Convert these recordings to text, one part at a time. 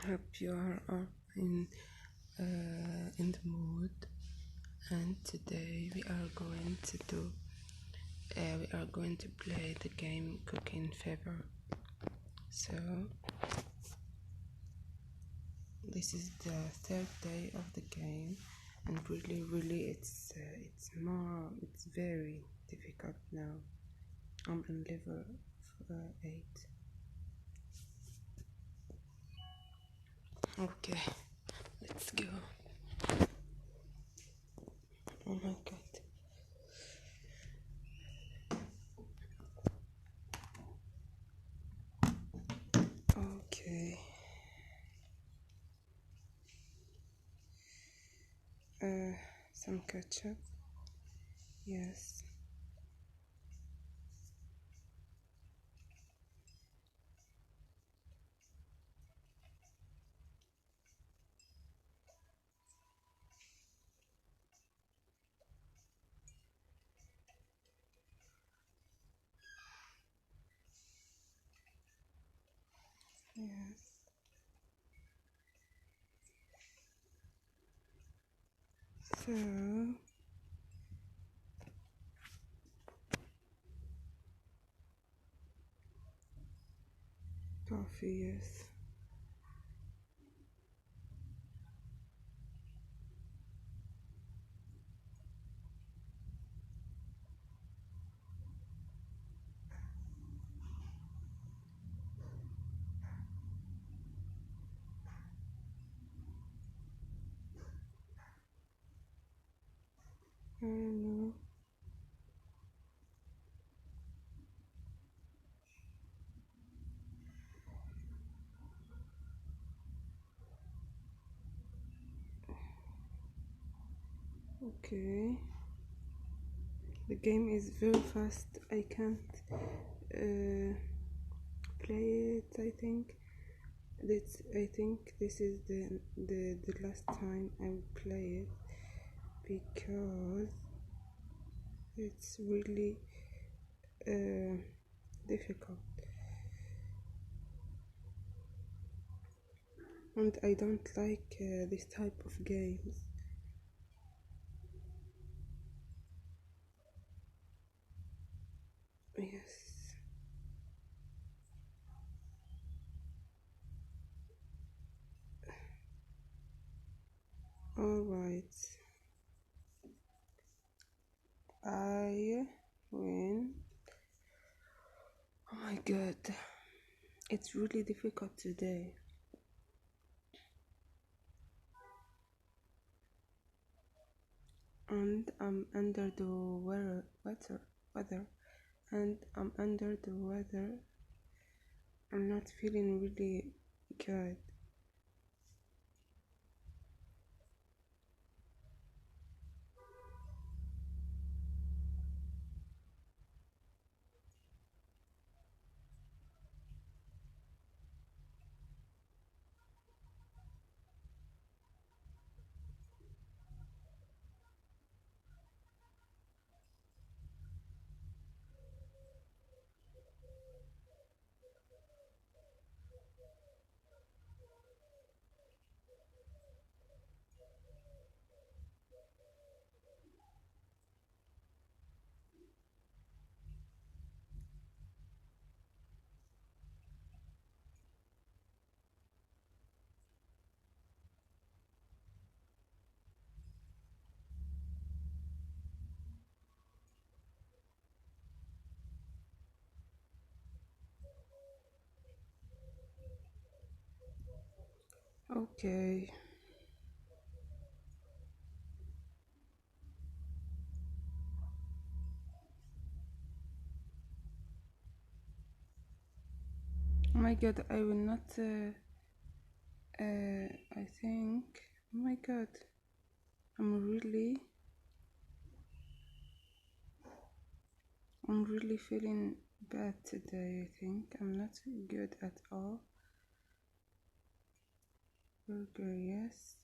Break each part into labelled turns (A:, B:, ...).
A: Hope you are all in the mood. And today we are going to play the game Cooking Fever. So this is the third day of the game, and really it's very difficult now. I'm on level 8. Okay, let's go. Oh my god. Okay. Some ketchup. Yes. Yes. So coffee, yes. I don't know. Okay. The game is very fast. I can't play it. I think this is the last time I will play it because it's really difficult, and I don't like this type of games. Yes. All right. I win. Oh my god. It's really difficult today. And I'm under the weather, and I'm under the weather. I'm not feeling really good. Okay. Oh my god, I will not. I think. Oh my god, I'm really feeling bad today. I think I'm not good at all. Burger, yes.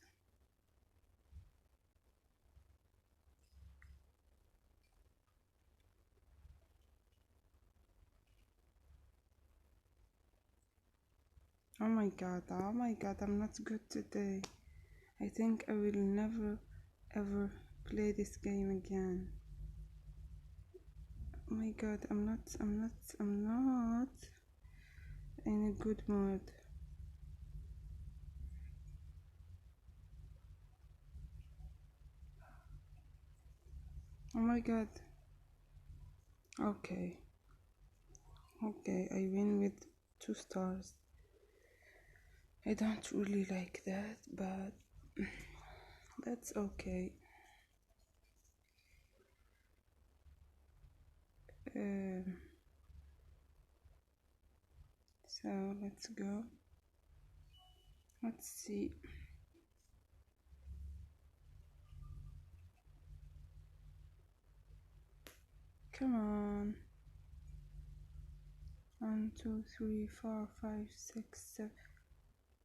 A: Oh my god, I'm not good today. I think I will never ever play this game again. Oh my god, I'm not in a good mood. Oh my god. Okay, okay, I win with 2 stars. I don't really like that, but that's okay. Um, so let's go. Let's see. Come on. 1, 2, 3, 4, 5, 6, 7.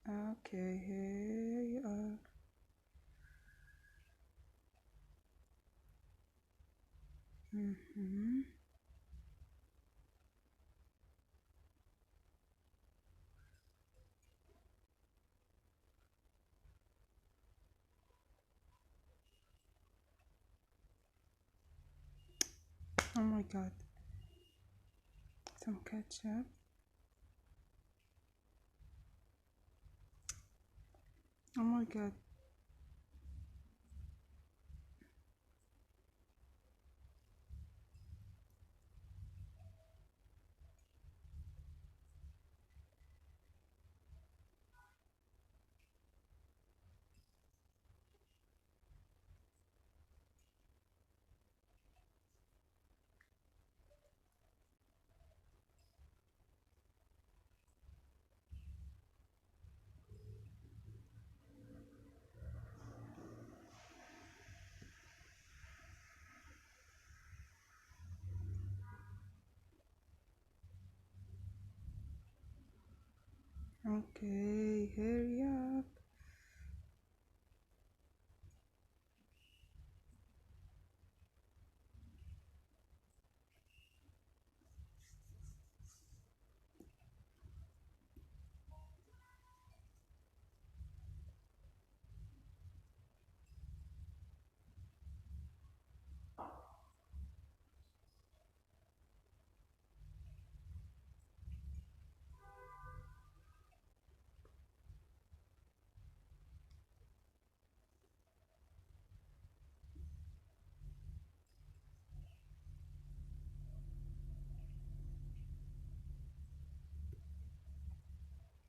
A: Okay, here you are. Mm-hmm. Oh my god. Some ketchup. Oh my god. Okay, hurry up.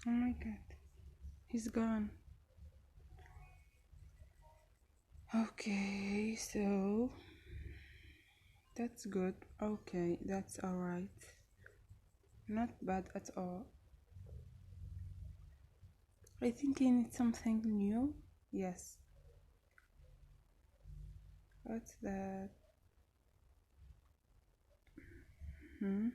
A: Oh my god. He's gone. Okay, so that's good. Okay, that's alright. Not bad at all. I think I need something new. Yes. What's that? Hmm?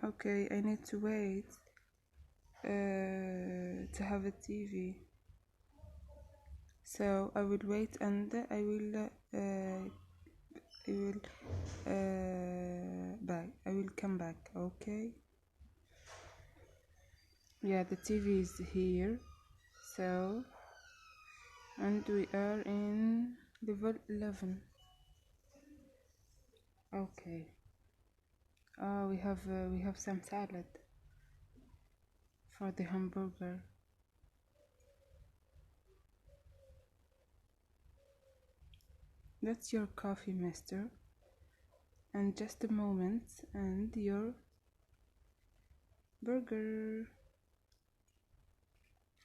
A: Okay, I need to wait to have a TV. So I will wait and I will back. I will come back. Okay. Yeah, the TV is here. So and we are in level 11. Okay. We have some salad for the hamburger. That's your coffee, mister. And just a moment, and your burger.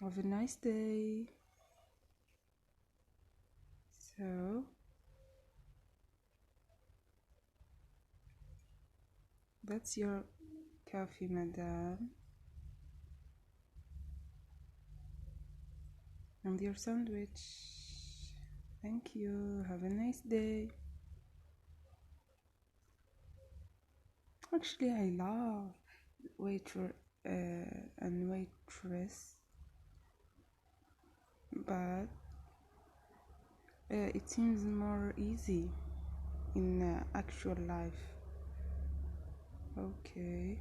A: Have a nice day. So, that's your coffee, madam. And your sandwich. Thank you. Have a nice day. Actually, I love waiter and waitress, but it seems more easy in actual life. Okay.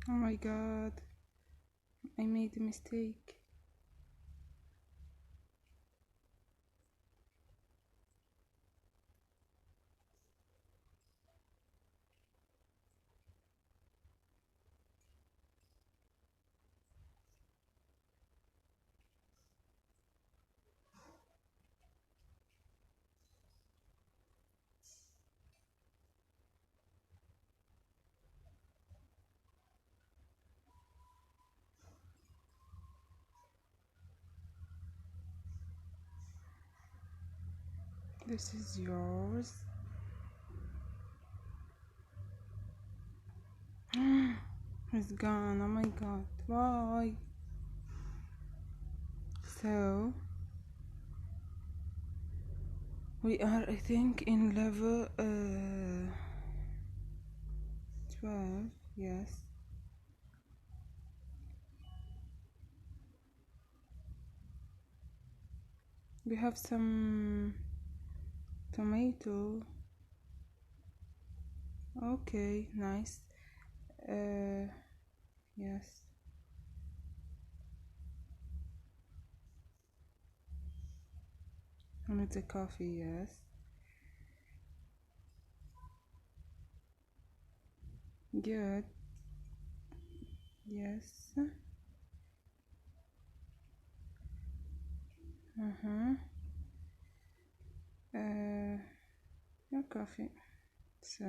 A: Oh my god, I made a mistake. This is yours. It's gone. Oh my god. Why? So we are, I think, in level 12. Yes. We have some tomato. Okay, nice. Yes. And it's a coffee, yes. Good. Yes. Uh-huh. Your coffee. So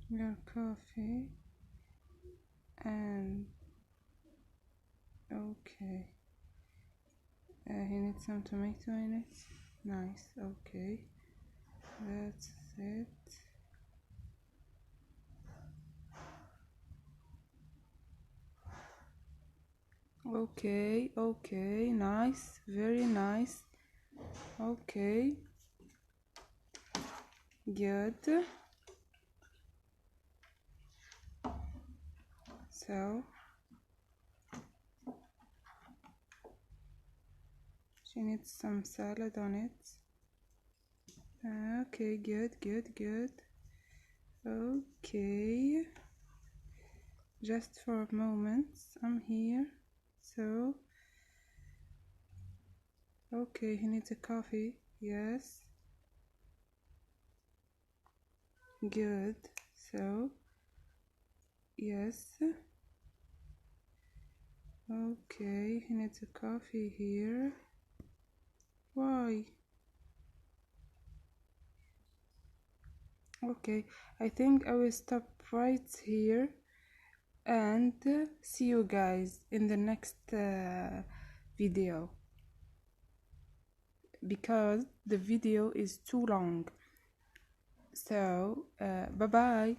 A: your coffee and okay. He needs some tomato in it. Nice. Okay. That's it. Okay, okay, nice, very nice. Okay, good. So she needs some salad on it. Okay, good, good, good. Okay, just for a moment, I'm here. So okay, he needs a coffee. Yes, good. So yes, okay, he needs a coffee here. Why? Okay, I think I will stop right here and see you guys in the next video, because the video is too long. So bye bye.